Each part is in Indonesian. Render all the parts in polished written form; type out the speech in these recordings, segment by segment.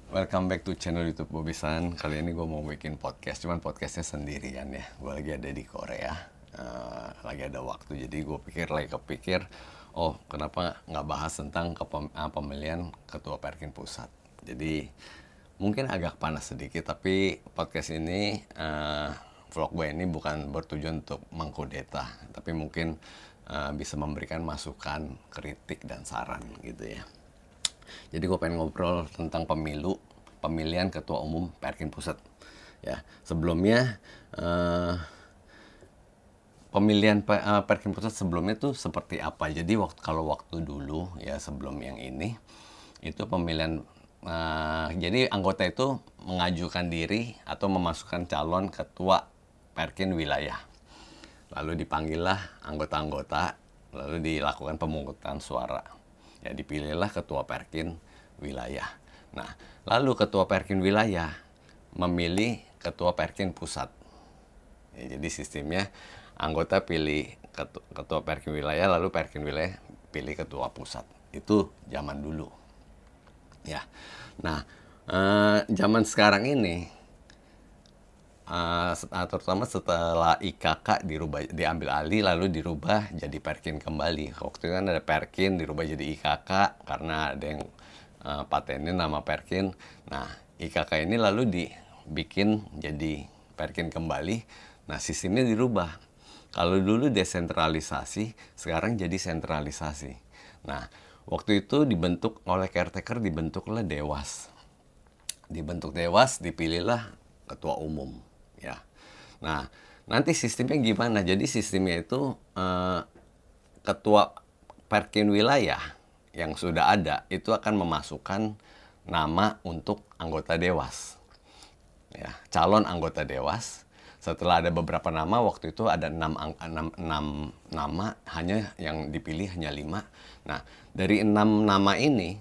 Welcome back to channel YouTube Bobisan. Kali ini gue mau bikin podcast, cuman podcastnya sendirian ya. Gue lagi ada di Korea, lagi ada waktu. Jadi gue lagi kepikir, oh kenapa nggak bahas tentang pemilihan ketua Perkin Pusat. Jadi mungkin agak panas sedikit, tapi podcast ini, vlog gue ini bukan bertujuan untuk mengkudeta, tapi mungkin bisa memberikan masukan, kritik, dan saran gitu ya. Jadi gue pengen ngobrol tentang pemilihan ketua umum Perkin Pusat. Ya, sebelumnya pemilihan Perkin Pusat sebelumnya tuh seperti apa? Jadi kalau waktu dulu ya sebelum yang ini itu pemilihan, jadi anggota itu mengajukan diri atau memasukkan calon ketua Perkin wilayah. Lalu dipanggillah anggota-anggota, lalu dilakukan pemungutan suara. Ya, dipilihlah ketua Perkin wilayah. Nah, lalu ketua Perkin wilayah memilih ketua Perkin pusat. Ya, jadi sistemnya anggota pilih ketua Perkin wilayah, lalu Perkin wilayah pilih ketua pusat. Itu zaman dulu. Ya. Nah, zaman sekarang ini, terutama setelah IKK diambil alih lalu dirubah jadi Perkin kembali. Waktu itu kan ada Perkin dirubah jadi IKK karena ada yang patenin nama Perkin. Nah, IKK ini lalu dibikin jadi Perkin kembali. Nah, sistemnya dirubah. Kalau dulu desentralisasi, sekarang jadi sentralisasi. Nah, waktu itu dibentuk oleh caretaker, dibentuklah Dewas. Dibentuk Dewas, dipilihlah ketua umum. Ya, nah nanti sistemnya gimana? Jadi sistemnya itu, ketua Perkin wilayah yang sudah ada itu akan memasukkan nama untuk anggota dewas. Ya, calon anggota dewas. Setelah ada beberapa nama, waktu itu ada 6 nama, hanya yang dipilih hanya 5. Nah, dari 6 nama ini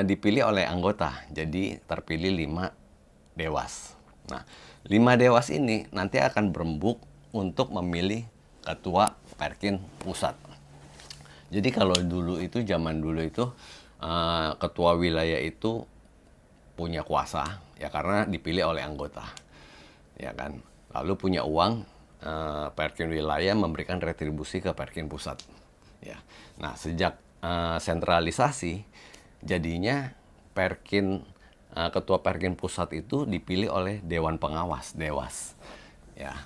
dipilih oleh anggota, jadi terpilih 5 dewas. Nah, 5 dewas ini nanti akan berembuk untuk memilih ketua Perkin pusat. Jadi kalau zaman dulu itu ketua wilayah itu punya kuasa ya karena dipilih oleh anggota, ya kan. Lalu punya uang, Perkin wilayah memberikan retribusi ke Perkin pusat. Ya. Nah, sejak sentralisasi jadinya ketua Perkin pusat itu dipilih oleh Dewan Pengawas, Dewas. Ya.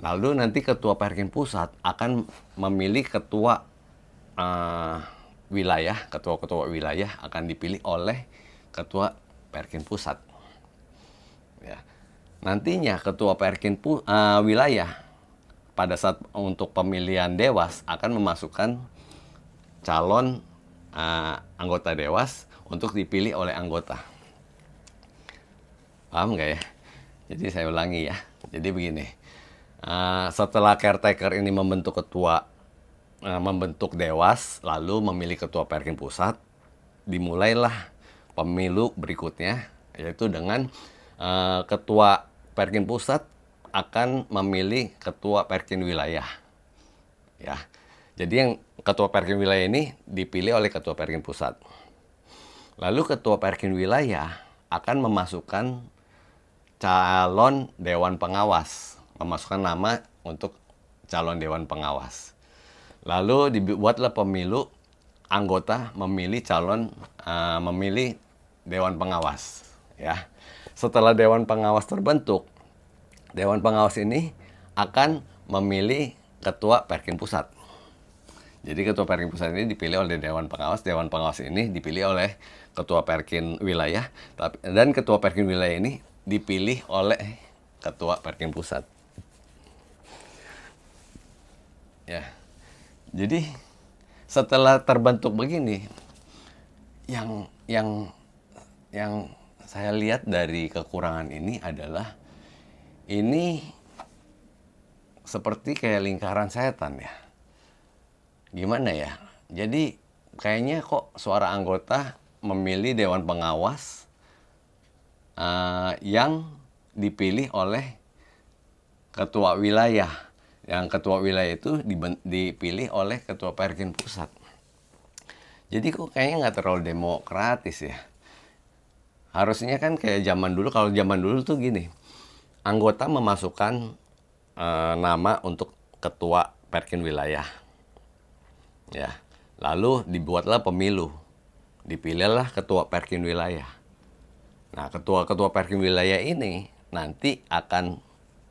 Lalu nanti ketua Perkin pusat akan memilih ketua wilayah, ketua-ketua wilayah akan dipilih oleh ketua Perkin pusat. Ya. Nantinya ketua Perkin wilayah pada saat untuk pemilihan dewas akan memasukkan calon anggota dewas untuk dipilih oleh anggota. Paham nggak ya? Jadi saya ulangi ya. Jadi begini, setelah caretaker ini membentuk dewas, lalu memilih ketua Perkin pusat, dimulailah pemilu berikutnya, yaitu dengan ketua Perkin pusat akan memilih ketua Perkin wilayah. Ya, jadi yang ketua Perkin wilayah ini dipilih oleh ketua Perkin pusat. Lalu ketua Perkin wilayah akan memasukkan calon dewan pengawas, memasukkan nama untuk calon dewan pengawas. Lalu dibuatlah pemilu, anggota memilih memilih dewan pengawas. Ya, setelah dewan pengawas terbentuk, dewan pengawas ini akan memilih ketua Perkin pusat. Jadi ketua Perkin pusat ini dipilih oleh dewan pengawas ini dipilih oleh ketua Perkin wilayah, dan ketua Perkin wilayah ini dipilih oleh ketua Perkin pusat. Ya. Jadi setelah terbentuk begini, yang saya lihat dari kekurangan ini adalah ini seperti kayak lingkaran setan ya. Gimana ya? Jadi kayaknya kok suara anggota memilih dewan pengawas yang dipilih oleh ketua wilayah. Yang ketua wilayah itu dipilih oleh ketua Perkin pusat. Jadi kok kayaknya nggak terlalu demokratis ya. Harusnya kan kayak zaman dulu, kalau zaman dulu tuh gini, anggota memasukkan nama untuk ketua Perkin wilayah, ya. Lalu dibuatlah pemilu, dipilihlah ketua Perkin wilayah. Nah, ketua-ketua Perkin wilayah ini nanti akan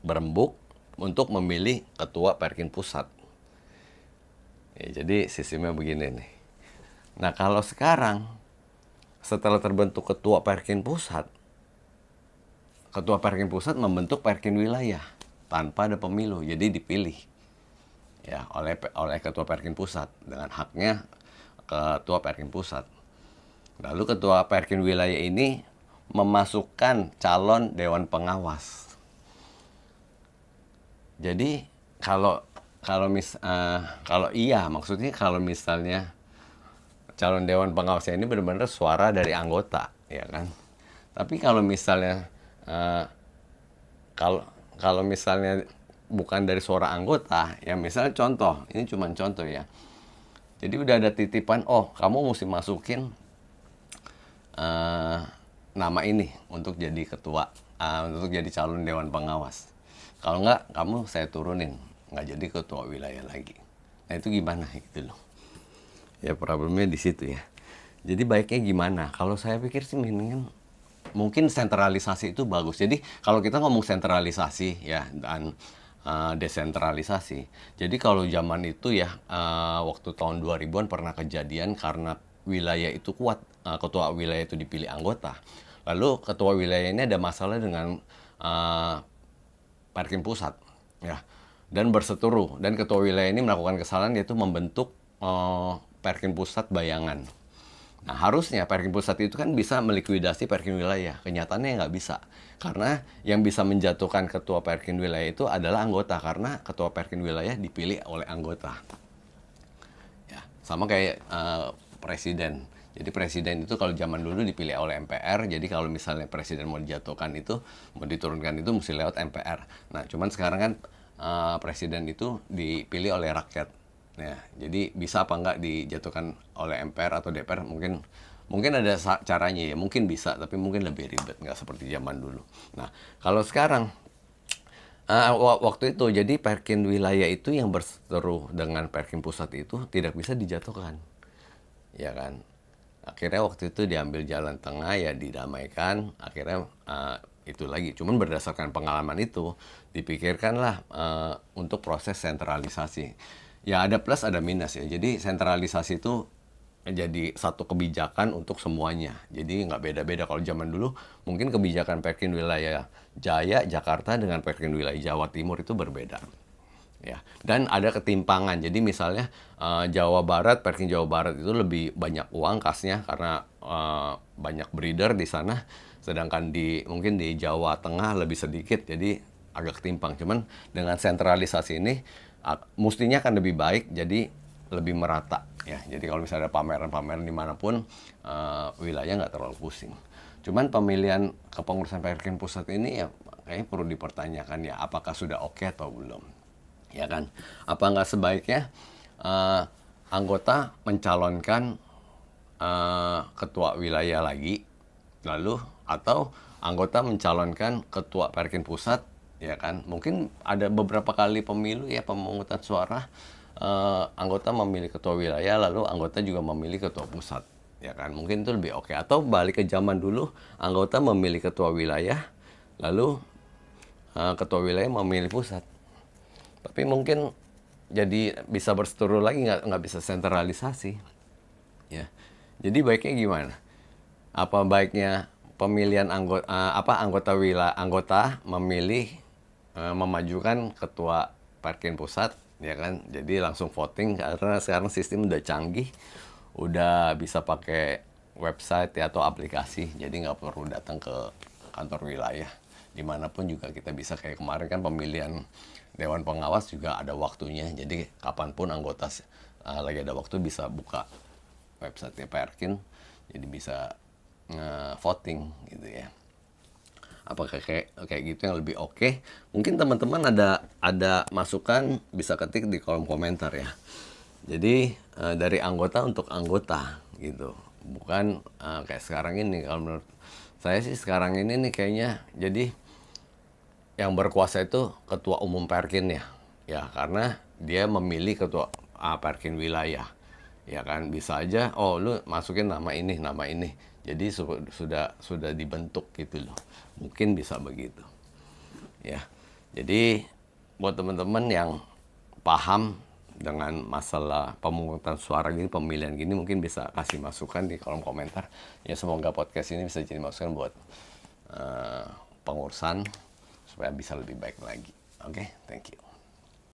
berembuk untuk memilih ketua Perkin pusat. Ya, jadi sistemnya begini nih. Nah, kalau sekarang setelah terbentuk ketua Perkin pusat, ketua Perkin pusat membentuk Perkin wilayah tanpa ada pemilu, jadi dipilih ya oleh ketua Perkin pusat dengan haknya ketua Perkin pusat. Lalu ketua Perkin wilayah ini memasukkan calon dewan pengawas. Jadi kalau maksudnya kalau misalnya calon dewan pengawasnya ini benar-benar suara dari anggota, ya kan? Tapi kalau misalnya kalau misalnya bukan dari suara anggota, ya misalnya contoh, ini cuma contoh ya. Jadi udah ada titipan, oh kamu mesti masukin nama ini untuk jadi ketua, untuk jadi calon dewan pengawas. Kalau enggak, kamu saya turunin, nggak jadi ketua wilayah lagi. Nah itu gimana gitu loh. Ya problemnya di situ ya. Jadi baiknya gimana? Kalau saya pikir sih mungkin sentralisasi itu bagus. Jadi kalau kita ngomong sentralisasi ya dan desentralisasi. Jadi kalau zaman itu ya waktu tahun 2000-an pernah kejadian karena wilayah itu kuat, ketua wilayah itu dipilih anggota. Lalu ketua wilayah ini ada masalah dengan Perkin pusat ya. Dan berseteru, dan ketua wilayah ini melakukan kesalahan yaitu membentuk Perkin pusat bayangan. Nah harusnya Perkin pusat itu kan bisa melikuidasi Perkin wilayah. Kenyataannya nggak bisa. Karena yang bisa menjatuhkan ketua Perkin wilayah itu adalah anggota. Karena ketua Perkin wilayah dipilih oleh anggota. Ya, sama kayak presiden. Jadi presiden itu kalau zaman dulu dipilih oleh MPR. Jadi kalau misalnya presiden mau dijatuhkan itu, mau diturunkan itu mesti lewat MPR. Nah cuman sekarang kan presiden itu dipilih oleh rakyat. Ya, jadi bisa apa enggak dijatuhkan oleh MPR atau DPR mungkin ada caranya ya, mungkin bisa, tapi mungkin lebih ribet, nggak seperti zaman dulu. Nah, kalau sekarang waktu itu jadi Perkin wilayah itu yang berseteru dengan Perkin pusat itu tidak bisa dijatuhkan, ya kan? Akhirnya waktu itu diambil jalan tengah ya didamaikan, akhirnya itu lagi. Cuman berdasarkan pengalaman itu dipikirkanlah untuk proses sentralisasi. Ya ada plus ada minus ya. Jadi sentralisasi itu jadi satu kebijakan untuk semuanya. Jadi nggak beda-beda. Kalau zaman dulu mungkin kebijakan Perkin wilayah Jaya, Jakarta dengan Perkin wilayah Jawa Timur itu berbeda. Ya. Dan ada ketimpangan. Jadi misalnya Jawa Barat, Perkin Jawa Barat itu lebih banyak uang kasnya karena banyak breeder di sana. Sedangkan mungkin di Jawa Tengah lebih sedikit. Jadi agak ketimpang. Cuman dengan sentralisasi ini mestinya akan lebih baik, jadi lebih merata ya. Jadi kalau misalnya ada pameran-pameran dimanapun wilayah nggak terlalu pusing. Cuman pemilihan kepengurusan Perkin pusat ini ya kayaknya perlu dipertanyakan ya, apakah sudah oke atau belum, ya kan? Apa nggak sebaiknya anggota mencalonkan ketua wilayah lagi, lalu atau anggota mencalonkan ketua Perkin pusat, ya kan? Mungkin ada beberapa kali pemilu ya pemungutan suara anggota memilih ketua wilayah, lalu anggota juga memilih ketua pusat, ya kan? Mungkin itu lebih oke. Atau balik ke zaman dulu, anggota memilih ketua wilayah, lalu ketua wilayah memilih pusat. Tapi mungkin jadi bisa berseteru lagi, nggak bisa sentralisasi, ya. Jadi baiknya gimana? Apa baiknya pemilihan anggota memilih memajukan ketua Perkin pusat, ya kan? Jadi langsung voting karena sekarang sistem udah canggih, udah bisa pakai website ya, atau aplikasi, jadi nggak perlu datang ke kantor wilayah. Dimanapun juga kita bisa, kayak kemarin kan pemilihan Dewan Pengawas juga ada waktunya, jadi kapanpun anggota lagi ada waktu bisa buka website Perkin, jadi bisa voting gitu ya. Apakah kayak gitu yang lebih oke? Mungkin teman-teman ada masukan, bisa ketik di kolom komentar ya. Jadi dari anggota untuk anggota gitu, bukan kayak sekarang ini. Kalau menurut Saya sih sekarang ini nih kayaknya jadi yang berkuasa itu ketua umum Perkin ya. Ya, karena dia memilih ketua Perkin wilayah. Ya kan, bisa aja oh lu masukin nama ini, nama ini. Jadi sudah dibentuk gitu loh. Mungkin bisa begitu. Ya. Jadi buat teman-teman yang paham dengan masalah pemungutan suara gini, pemilihan gini, mungkin bisa kasih masukan di kolom komentar. Ya semoga podcast ini bisa jadi masukan buat pengurusan supaya bisa lebih baik lagi. Oke, thank you.